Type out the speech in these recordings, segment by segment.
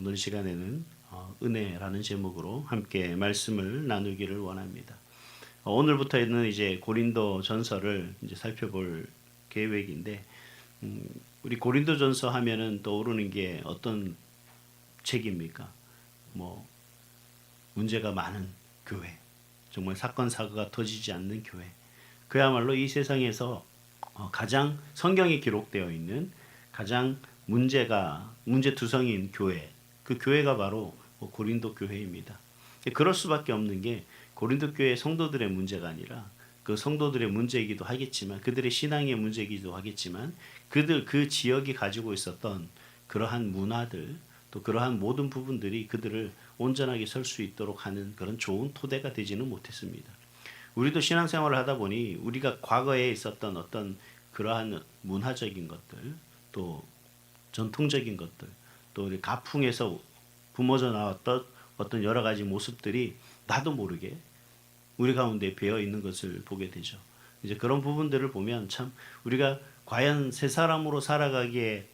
오늘 시간에는 은혜라는 제목으로 함께 말씀을 나누기를 원합니다. 오늘부터는 이제 고린도 전서를 이제 살펴볼 계획인데, 우리 고린도 전서 하면은 떠오르는 게 어떤 책입니까? 뭐 문제가 많은 교회, 정말 사건 사고가 터지지 않는 교회, 그야말로 이 세상에서 가장 성경에 기록되어 있는 가장 문제투성인 교회, 그 교회가 바로 고린도 교회입니다. 그럴 수밖에 없는 게 고린도 교회 성도들의 문제가 아니라 그 성도들의 문제이기도 하겠지만, 그들의 신앙의 문제이기도 하겠지만, 그 지역이 가지고 있었던 그러한 문화들, 또 그러한 모든 부분들이 그들을 온전하게 설 수 있도록 하는 그런 좋은 토대가 되지는 못했습니다. 우리도 신앙생활을 하다 보니 우리가 과거에 있었던 어떤 그러한 문화적인 것들, 또 전통적인 것들, 또 우리 가풍에서 뿜어져 나왔던 어떤 여러 가지 모습들이 나도 모르게 우리 가운데 배어 있는 것을 보게 되죠. 이제 그런 부분들을 보면 참 우리가 과연 새 사람으로 살아가기에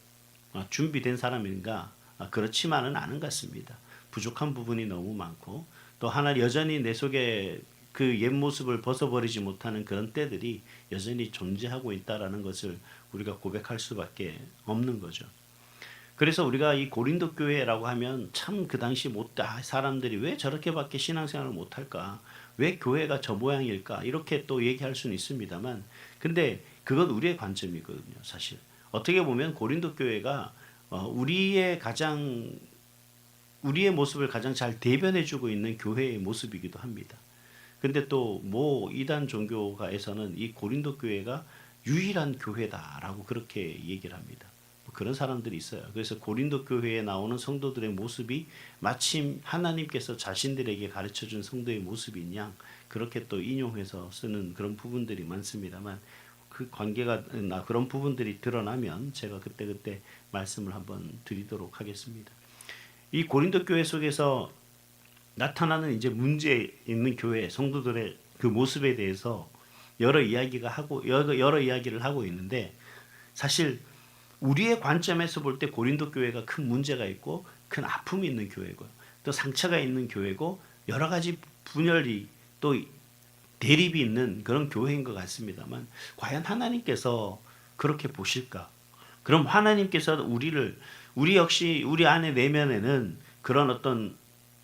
준비된 사람인가? 그렇지만은 않은 것 같습니다. 부족한 부분이 너무 많고, 또 하나 여전히 내 속에 그 옛 모습을 벗어버리지 못하는 그런 때들이 여전히 존재하고 있다라는 것을 우리가 고백할 수밖에 없는 거죠. 그래서 우리가 이 고린도 교회라고 하면 참 그 당시 사람들이 왜 저렇게밖에 신앙생활을 못할까? 왜 교회가 저 모양일까? 이렇게 또 얘기할 수는 있습니다만, 근데 그건 우리의 관점이거든요, 사실. 어떻게 보면 고린도 교회가 우리의 모습을 가장 잘 대변해주고 있는 교회의 모습이기도 합니다. 근데 또 이단 종교가에서는 이 고린도 교회가 유일한 교회다라고 그렇게 얘기를 합니다. 그런 사람들이 있어요. 그래서 고린도 교회에 나오는 성도들의 모습이 마침 하나님께서 자신들에게 가르쳐준 성도의 모습인 양 그렇게 또 인용해서 쓰는 그런 부분들이 많습니다만, 그 관계가 그런 부분들이 드러나면 제가 그때 말씀을 한번 드리도록 하겠습니다. 이 고린도 교회 속에서 나타나는 이제 문제 있는 교회 성도들의 그 모습에 대해서 여러 이야기를 하고 있는데, 사실 우리의 관점에서 볼 때 고린도 교회가 큰 문제가 있고 큰 아픔이 있는 교회고, 또 상처가 있는 교회고, 여러 가지 분열이 또 대립이 있는 그런 교회인 것 같습니다만, 과연 하나님께서 그렇게 보실까? 그럼 하나님께서 우리 역시 우리 안에 내면에는 그런 어떤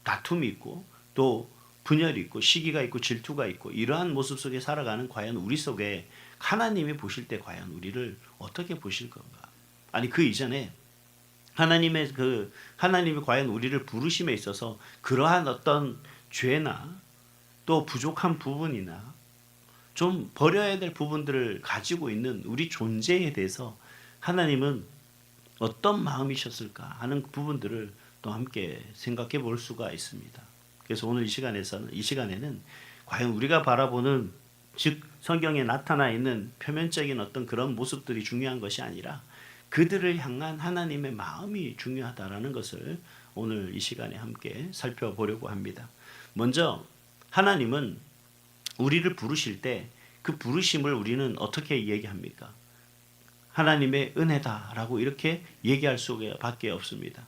다툼이 있고, 또 분열이 있고, 시기가 있고, 질투가 있고, 이러한 모습 속에 살아가는 과연 우리 속에 하나님이 보실 때 과연 우리를 어떻게 보실 건가? 아니, 그 이전에 하나님이 과연 우리를 부르심에 있어서 그러한 어떤 죄나 또 부족한 부분이나 좀 버려야 될 부분들을 가지고 있는 우리 존재에 대해서 하나님은 어떤 마음이셨을까 하는 부분들을 또 함께 생각해 볼 수가 있습니다. 그래서 오늘 이 시간에는 과연 우리가 바라보는, 즉 성경에 나타나 있는 표면적인 어떤 그런 모습들이 중요한 것이 아니라 그들을 향한 하나님의 마음이 중요하다라는 것을 오늘 이 시간에 함께 살펴보려고 합니다. 먼저 하나님은 우리를 부르실 때 그 부르심을 우리는 어떻게 얘기합니까? 하나님의 은혜다라고 이렇게 얘기할 수밖에 없습니다.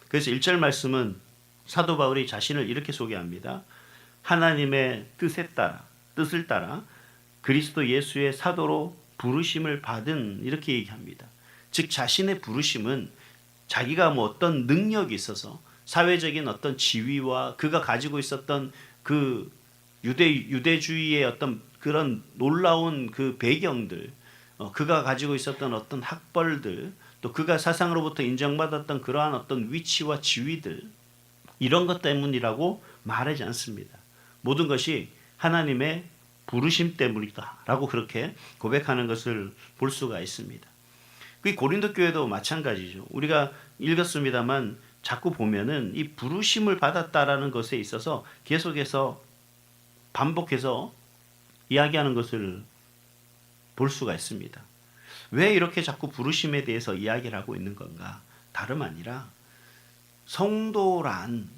그래서 1절 말씀은 사도 바울이 자신을 이렇게 소개합니다. 하나님의 뜻을 따라 그리스도 예수의 사도로 부르심을 받은, 이렇게 얘기합니다. 즉 자신의 부르심은 자기가 어떤 능력이 있어서 사회적인 어떤 지위와 그가 가지고 있었던 그 유대주의의 어떤 그런 놀라운 그 배경들, 그가 가지고 있었던 어떤 학벌들, 또 그가 사상으로부터 인정받았던 그러한 어떤 위치와 지위들, 이런 것 때문이라고 말하지 않습니다. 모든 것이 하나님의 부르심 때문이다 라고 그렇게 고백하는 것을 볼 수가 있습니다. 그 고린도 교회도 마찬가지죠. 우리가 읽었습니다만 자꾸 보면은 이 부르심을 받았다라는 것에 있어서 계속해서 반복해서 이야기하는 것을 볼 수가 있습니다. 왜 이렇게 자꾸 부르심에 대해서 이야기를 하고 있는 건가? 다름 아니라 성도란,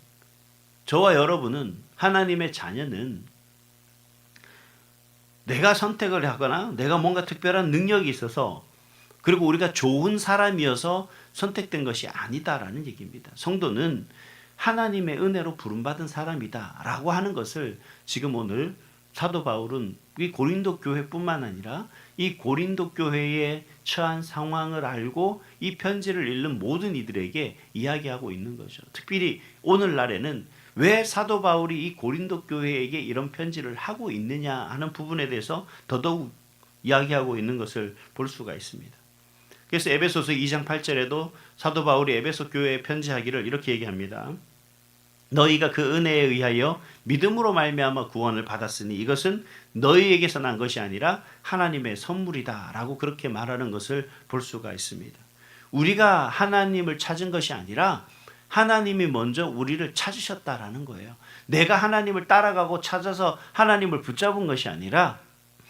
저와 여러분은, 하나님의 자녀는 내가 선택을 하거나 내가 뭔가 특별한 능력이 있어서 그리고 우리가 좋은 사람이어서 선택된 것이 아니다라는 얘기입니다. 성도는 하나님의 은혜로 부름받은 사람이다라고 하는 것을 지금 오늘 사도 바울은 이 고린도 교회뿐만 아니라 이 고린도 교회에 처한 상황을 알고 이 편지를 읽는 모든 이들에게 이야기하고 있는 거죠. 특별히 오늘날에는 왜 사도 바울이 이 고린도 교회에게 이런 편지를 하고 있느냐 하는 부분에 대해서 더더욱 이야기하고 있는 것을 볼 수가 있습니다. 그래서 에베소서 2장 8절에도 사도 바울이 에베소 교회에 편지하기를 이렇게 얘기합니다. 너희가 그 은혜에 의하여 믿음으로 말미암아 구원을 받았으니 이것은 너희에게서 난 것이 아니라 하나님의 선물이다라고 그렇게 말하는 것을 볼 수가 있습니다. 우리가 하나님을 찾은 것이 아니라 하나님이 먼저 우리를 찾으셨다라는 거예요. 내가 하나님을 따라가고 찾아서 하나님을 붙잡은 것이 아니라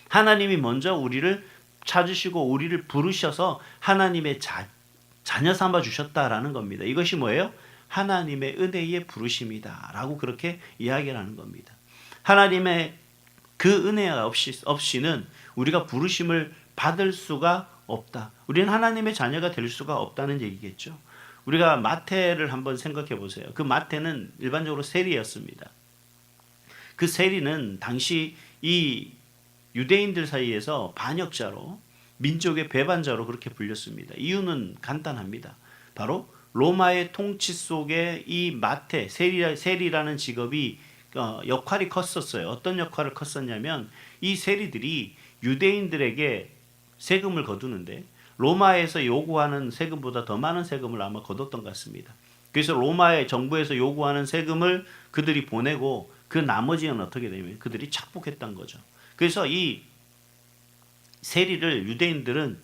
하나님이 먼저 우리를 찾으시고 우리를 부르셔서 하나님의 자녀 삼아 주셨다라는 겁니다. 이것이 뭐예요? 하나님의 은혜의 부르심이다 라고 그렇게 이야기를 하는 겁니다. 하나님의 그 은혜가 없이는 우리가 부르심을 받을 수가 없다. 우리는 하나님의 자녀가 될 수가 없다는 얘기겠죠. 우리가 마태를 한번 생각해 보세요. 그 마태는 일반적으로 세리였습니다. 그 세리는 당시 이 유대인들 사이에서 반역자로 민족의 배반자로 그렇게 불렸습니다. 이유는 간단합니다. 바로 로마의 통치 속에 이 마태, 세리라는 직업이 역할이 컸었어요. 어떤 역할을 컸었냐면 이 세리들이 유대인들에게 세금을 거두는데 로마에서 요구하는 세금보다 더 많은 세금을 아마 거뒀던 것 같습니다. 그래서 로마의 정부에서 요구하는 세금을 그들이 보내고 그 나머지는 어떻게 되냐면 그들이 착복했던 거죠. 그래서 이 세리를 유대인들은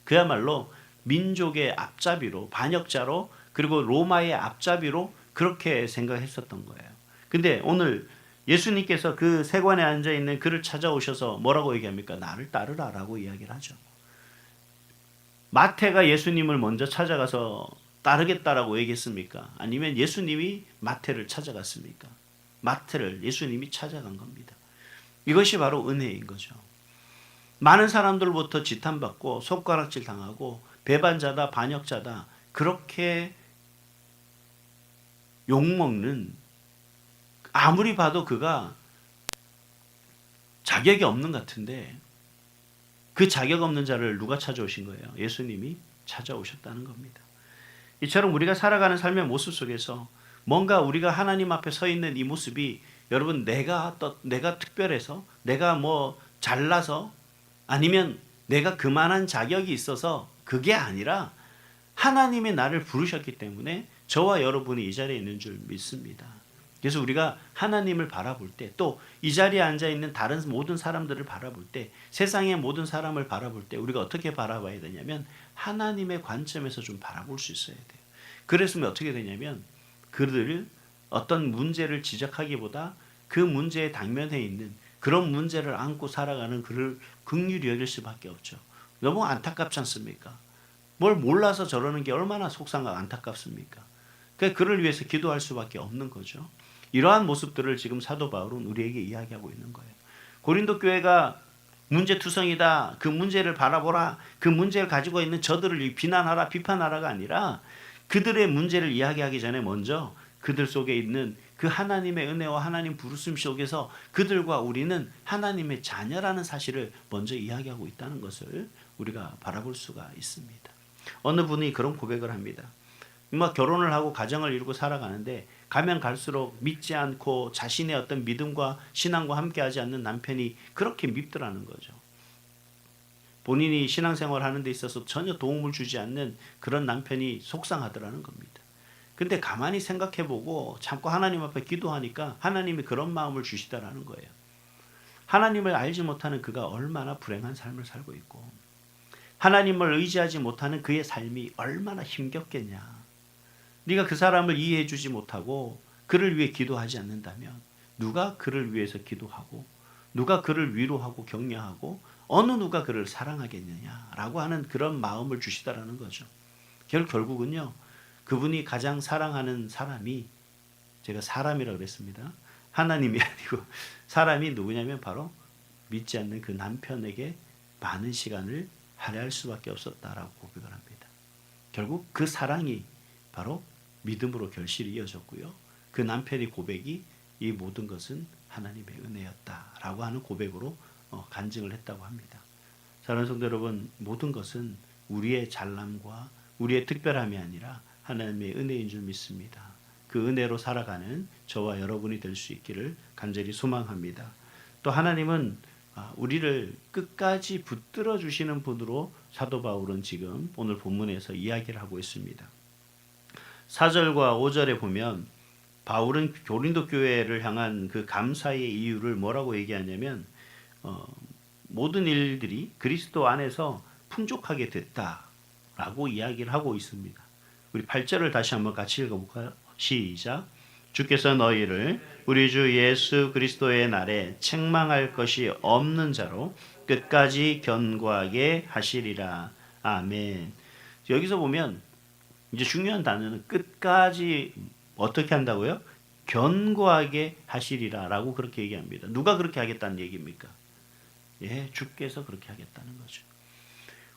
그야말로 민족의 앞잡이로 반역자로 그리고 로마의 앞잡이로 그렇게 생각했었던 거예요. 근데 오늘 예수님께서 그 세관에 앉아있는 그를 찾아오셔서 뭐라고 얘기합니까? 나를 따르라라고 이야기를 하죠. 마태가 예수님을 먼저 찾아가서 따르겠다라고 얘기했습니까? 아니면 예수님이 마태를 찾아갔습니까? 마태를 예수님이 찾아간 겁니다. 이것이 바로 은혜인 거죠. 많은 사람들로부터 지탄받고 손가락질 당하고 배반자다 반역자다 그렇게 욕먹는 아무리 봐도 그가 자격이 없는 것 같은데 그 자격 없는 자를 누가 찾아오신 거예요? 예수님이 찾아오셨다는 겁니다. 이처럼 우리가 살아가는 삶의 모습 속에서 뭔가 우리가 하나님 앞에 서 있는 이 모습이 여러분 내가 특별해서 내가 뭐 잘나서 아니면 내가 그만한 자격이 있어서 그게 아니라 하나님이 나를 부르셨기 때문에 저와 여러분이 이 자리에 있는 줄 믿습니다. 그래서 우리가 하나님을 바라볼 때 또 이 자리에 앉아있는 다른 모든 사람들을 바라볼 때 세상의 모든 사람을 바라볼 때 우리가 어떻게 바라봐야 되냐면 하나님의 관점에서 좀 바라볼 수 있어야 돼요. 그랬으면 어떻게 되냐면 그들을 어떤 문제를 지적하기보다 그 문제에 당면해 있는 그런 문제를 안고 살아가는 그를 긍휼히 여길 수밖에 없죠. 너무 안타깝지 않습니까? 뭘 몰라서 저러는 게 얼마나 속상하고 안타깝습니까? 그러니까 그를 위해서 기도할 수밖에 없는 거죠. 이러한 모습들을 지금 사도 바울은 우리에게 이야기하고 있는 거예요. 고린도 교회가 문제투성이다. 그 문제를 바라보라. 그 문제를 가지고 있는 저들을 비난하라, 비판하라가 아니라 그들의 문제를 이야기하기 전에 먼저 그들 속에 있는 그 하나님의 은혜와 하나님 부르심 속에서 그들과 우리는 하나님의 자녀라는 사실을 먼저 이야기하고 있다는 것을 우리가 바라볼 수가 있습니다. 어느 분이 그런 고백을 합니다. 막 결혼을 하고 가정을 이루고 살아가는데 가면 갈수록 믿지 않고 자신의 어떤 믿음과 신앙과 함께하지 않는 남편이 그렇게 밉더라는 거죠. 본인이 신앙생활 하는 데 있어서 전혀 도움을 주지 않는 그런 남편이 속상하더라는 겁니다. 근데 가만히 생각해보고 참고 하나님 앞에 기도하니까 하나님이 그런 마음을 주시다라는 거예요. 하나님을 알지 못하는 그가 얼마나 불행한 삶을 살고 있고 하나님을 의지하지 못하는 그의 삶이 얼마나 힘겹겠냐. 네가 그 사람을 이해해 주지 못하고 그를 위해 기도하지 않는다면 누가 그를 위해서 기도하고 누가 그를 위로하고 격려하고 어느 누가 그를 사랑하겠느냐라고 하는 그런 마음을 주시다라는 거죠. 결국은요. 그분이 가장 사랑하는 사람이 제가 사람이라고 그랬습니다. 하나님이 아니고 사람이 누구냐면 바로 믿지 않는 그 남편에게 많은 시간을 할애할 수밖에 없었다라고 고백을 합니다. 결국 그 사랑이 바로 믿음으로 결실이 이어졌고요. 그 남편의 고백이 이 모든 것은 하나님의 은혜였다라고 하는 고백으로 간증을 했다고 합니다. 사랑하는 성도 여러분, 모든 것은 우리의 잘남과 우리의 특별함이 아니라 하나님의 은혜인 줄 믿습니다. 그 은혜로 살아가는 저와 여러분이 될 수 있기를 간절히 소망합니다. 또 하나님은 우리를 끝까지 붙들어 주시는 분으로 사도 바울은 지금 오늘 본문에서 이야기를 하고 있습니다. 4절과 5절에 보면 바울은 고린도 교회를 향한 그 감사의 이유를 뭐라고 얘기하냐면 모든 일들이 그리스도 안에서 풍족하게 됐다라고 이야기를 하고 있습니다. 우리 8절을 다시 한번 같이 읽어볼까요? 시작. 주께서 너희를 우리 주 예수 그리스도의 날에 책망할 것이 없는 자로 끝까지 견고하게 하시리라. 아멘. 여기서 보면 이제 중요한 단어는 끝까지 어떻게 한다고요? 견고하게 하시리라 라고 그렇게 얘기합니다. 누가 그렇게 하겠다는 얘기입니까? 예, 주께서 그렇게 하겠다는 거죠.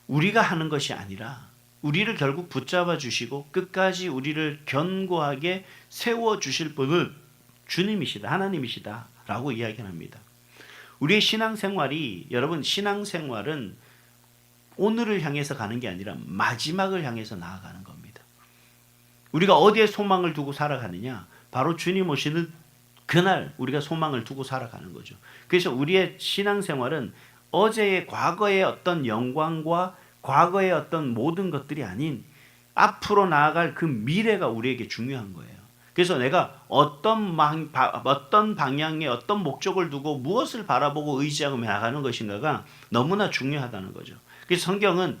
우리가 하는 것이 아니라 우리를 결국 붙잡아 주시고 끝까지 우리를 견고하게 세워 주실 분은 주님이시다, 하나님이시다 라고 이야기합니다. 우리의 신앙생활이, 여러분, 신앙생활은 오늘을 향해서 가는 게 아니라 마지막을 향해서 나아가는 겁니다. 우리가 어디에 소망을 두고 살아가느냐? 바로 주님 오시는 그날 우리가 소망을 두고 살아가는 거죠. 그래서 우리의 신앙생활은 어제의 과거의 어떤 영광과 과거의 어떤 모든 것들이 아닌 앞으로 나아갈 그 미래가 우리에게 중요한 거예요. 그래서 내가 어떤 방향에 어떤 목적을 두고 무엇을 바라보고 의지하고 나가는 것인가가 너무나 중요하다는 거죠. 그래서 성경은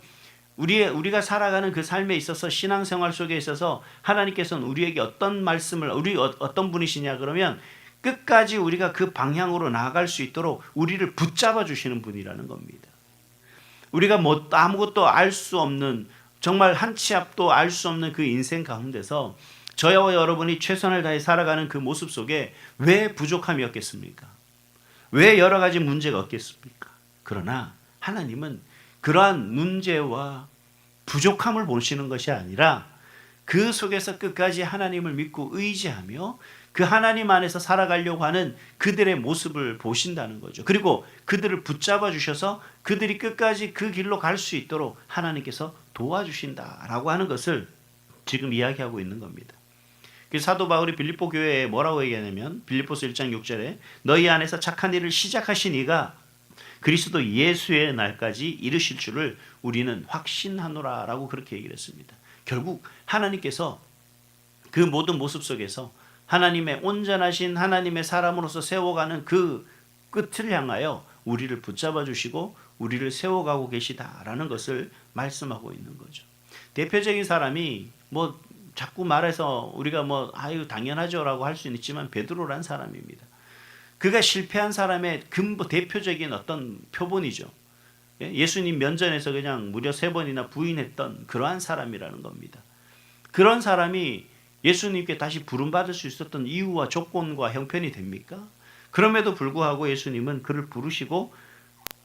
우리가 살아가는 그 삶에 있어서 신앙생활 속에 있어서 하나님께서는 우리에게 어떤 말씀을, 우리 어떤 분이시냐 그러면 끝까지 우리가 그 방향으로 나아갈 수 있도록 우리를 붙잡아 주시는 분이라는 겁니다. 우리가 아무것도 알 수 없는, 정말 한 치 앞도 알 수 없는 그 인생 가운데서 저와 여러분이 최선을 다해 살아가는 그 모습 속에 왜 부족함이 없겠습니까? 왜 여러 가지 문제가 없겠습니까? 그러나 하나님은 그러한 문제와 부족함을 보시는 것이 아니라 그 속에서 끝까지 하나님을 믿고 의지하며 그 하나님 안에서 살아가려고 하는 그들의 모습을 보신다는 거죠. 그리고 그들을 붙잡아 주셔서 그들이 끝까지 그 길로 갈 수 있도록 하나님께서 도와주신다라고 하는 것을 지금 이야기하고 있는 겁니다. 그래서 사도 바울이 빌립보 교회에 뭐라고 얘기하냐면 빌립보서 1장 6절에 너희 안에서 착한 일을 시작하신 이가 그리스도 예수의 날까지 이르실 줄을 우리는 확신하노라 라고 그렇게 얘기를 했습니다. 결국 하나님께서 그 모든 모습 속에서 하나님의 온전하신 하나님의 사람으로서 세워가는 그 끝을 향하여 우리를 붙잡아 주시고 우리를 세워가고 계시다라는 것을 말씀하고 있는 거죠. 대표적인 사람이 자꾸 말해서 우리가 아유 당연하죠라고 할 수는 있지만 베드로란 사람입니다. 그가 실패한 사람의 대표적인 어떤 표본이죠. 예수님 면전에서 그냥 무려 3번이나 부인했던 그러한 사람이라는 겁니다. 그런 사람이 예수님께 다시 부름받을 수 있었던 이유와 조건과 형편이 됩니까? 그럼에도 불구하고 예수님은 그를 부르시고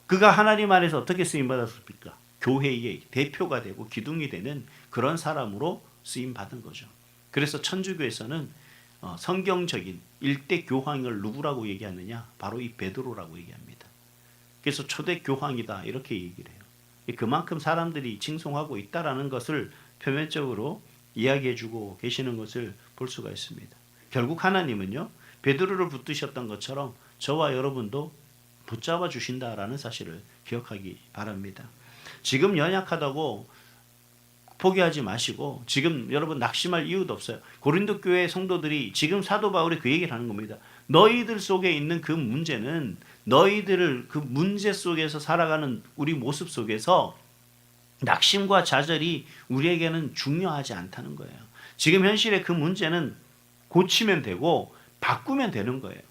그가 하나님 안에서 어떻게 쓰임받았습니까? 교회의 대표가 되고 기둥이 되는 그런 사람으로 쓰임받은 거죠. 그래서 천주교에서는 성경적인 일대 교황을 누구라고 얘기하느냐? 바로 이 베드로라고 얘기합니다. 그래서 초대 교황이다 이렇게 얘기를 해요. 그만큼 사람들이 칭송하고 있다라는 것을 표면적으로 이야기해주고 계시는 것을 볼 수가 있습니다. 결국 하나님은요 베드로를 붙드셨던 것처럼 저와 여러분도 붙잡아 주신다라는 사실을 기억하기 바랍니다. 지금 연약하다고 포기하지 마시고 지금 여러분 낙심할 이유도 없어요. 고린도 교회 성도들이 지금 사도 바울이 그 얘기를 하는 겁니다. 너희들 속에 있는 그 문제는 너희들을 그 문제 속에서 살아가는 우리 모습 속에서 낙심과 좌절이 우리에게는 중요하지 않다는 거예요. 지금 현실의 그 문제는 고치면 되고 바꾸면 되는 거예요.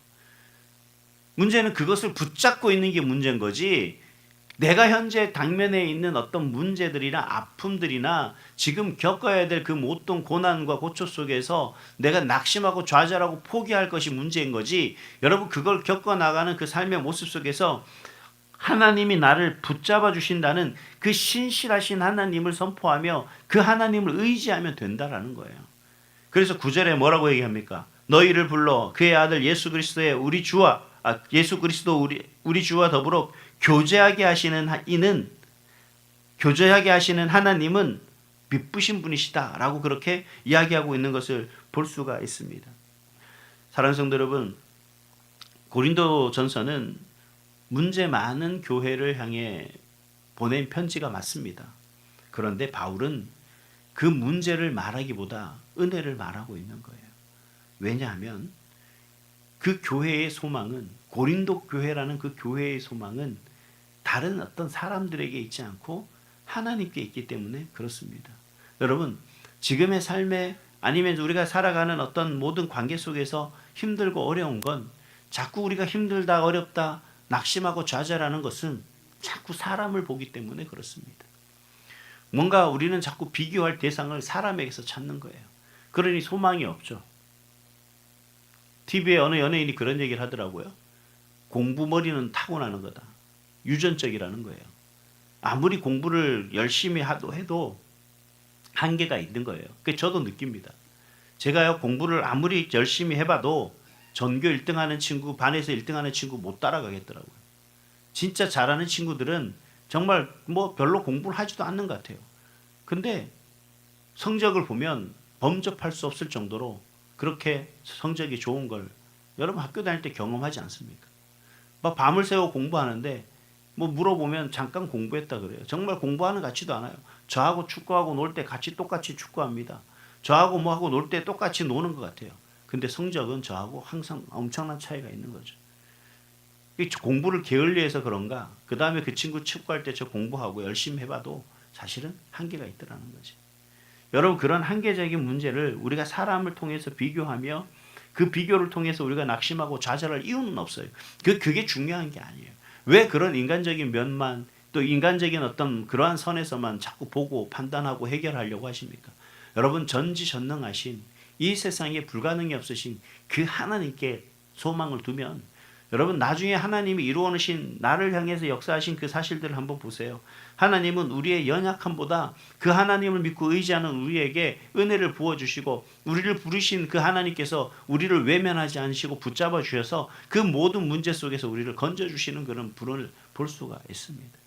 문제는 그것을 붙잡고 있는 게 문제인 거지 내가 현재 당면에 있는 어떤 문제들이나 아픔들이나 지금 겪어야 될 그 모든 고난과 고초 속에서 내가 낙심하고 좌절하고 포기할 것이 문제인 거지 여러분 그걸 겪어나가는 그 삶의 모습 속에서 하나님이 나를 붙잡아 주신다는 그 신실하신 하나님을 선포하며 그 하나님을 의지하면 된다라는 거예요. 그래서 9절에 뭐라고 얘기합니까? 너희를 불러 그의 아들 예수 그리스도의 예수 그리스도 우리 주와 더불어 교제하게 하시는 교제하게 하시는 하나님은 미쁘신 분이시다라고 그렇게 이야기하고 있는 것을 볼 수가 있습니다. 사랑하는 성도 여러분, 고린도전서는 문제 많은 교회를 향해 보낸 편지가 맞습니다. 그런데 바울은 그 문제를 말하기보다 은혜를 말하고 있는 거예요. 왜냐하면 그 교회의 소망은, 고린도 교회라는 그 교회의 소망은 다른 어떤 사람들에게 있지 않고 하나님께 있기 때문에 그렇습니다. 여러분, 지금의 삶에 아니면 우리가 살아가는 어떤 모든 관계 속에서 힘들고 어려운 건 자꾸 우리가 힘들다, 어렵다, 낙심하고 좌절하는 것은 자꾸 사람을 보기 때문에 그렇습니다. 뭔가 우리는 자꾸 비교할 대상을 사람에게서 찾는 거예요. 그러니 소망이 없죠. TV에 어느 연예인이 그런 얘기를 하더라고요. 공부머리는 타고나는 거다. 유전적이라는 거예요. 아무리 공부를 열심히 해도 한계가 있는 거예요. 그게 저도 느낍니다. 제가요, 공부를 아무리 열심히 해봐도 전교 1등하는 친구, 반에서 1등하는 친구 못 따라가겠더라고요. 진짜 잘하는 친구들은 정말 뭐 별로 공부를 하지도 않는 것 같아요. 근데 성적을 보면 범접할 수 없을 정도로 그렇게 성적이 좋은 걸 여러분 학교 다닐 때 경험하지 않습니까? 막 밤을 새워 공부하는데 뭐 물어보면 잠깐 공부했다 그래요. 정말 공부하는 것 같지도 않아요. 저하고 축구하고 놀 때 같이 똑같이 축구합니다. 저하고 뭐하고 놀 때 똑같이 노는 것 같아요. 근데 성적은 저하고 항상 엄청난 차이가 있는 거죠. 공부를 게을리해서 그런가? 그 다음에 그 친구 축구할 때 저 공부하고 열심히 해봐도 사실은 한계가 있더라는 거지. 여러분, 그런 한계적인 문제를 우리가 사람을 통해서 비교하며 그 비교를 통해서 우리가 낙심하고 좌절할 이유는 없어요. 그게 중요한 게 아니에요. 왜 그런 인간적인 면만, 또 인간적인 어떤 그러한 선에서만 자꾸 보고 판단하고 해결하려고 하십니까? 여러분, 전지전능하신 이 세상에 불가능이 없으신 그 하나님께 소망을 두면 여러분, 나중에 하나님이 이루어 놓으신 나를 향해서 역사하신 그 사실들을 한번 보세요. 하나님은 우리의 연약함보다 그 하나님을 믿고 의지하는 우리에게 은혜를 부어주시고 우리를 부르신 그 하나님께서 우리를 외면하지 않으시고 붙잡아 주셔서 그 모든 문제 속에서 우리를 건져주시는 그런 분을 볼 수가 있습니다.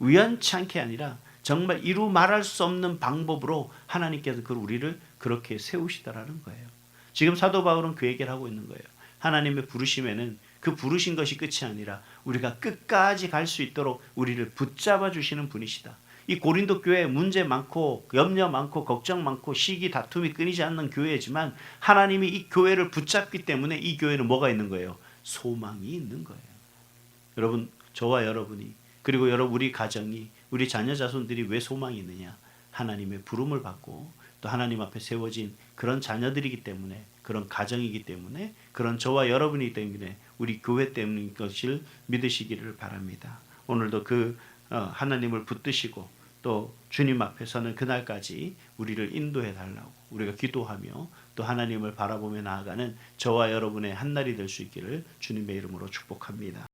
우연치 않게 아니라 정말 이루 말할 수 없는 방법으로 하나님께서 우리를 그렇게 세우시다라는 거예요. 지금 사도 바울은 그 얘기를 하고 있는 거예요. 하나님의 부르심에는 그 부르신 것이 끝이 아니라 우리가 끝까지 갈 수 있도록 우리를 붙잡아 주시는 분이시다. 이 고린도 교회 문제 많고 염려 많고 걱정 많고 시기 다툼이 끊이지 않는 교회지만 하나님이 이 교회를 붙잡기 때문에 이 교회는 뭐가 있는 거예요? 소망이 있는 거예요. 여러분, 저와 여러분이, 그리고 우리 가정이, 우리 자녀 자손들이 왜 소망이 있느냐? 하나님의 부름을 받고 또 하나님 앞에 세워진 그런 자녀들이기 때문에, 그런 가정이기 때문에, 그런 저와 여러분이기 때문에 우리 교회 때문인 것을 믿으시기를 바랍니다. 오늘도 하나님을 붙드시고 또 주님 앞에 서는 그날까지 우리를 인도해 달라고 우리가 기도하며 또 하나님을 바라보며 나아가는 저와 여러분의 한날이 될 수 있기를 주님의 이름으로 축복합니다.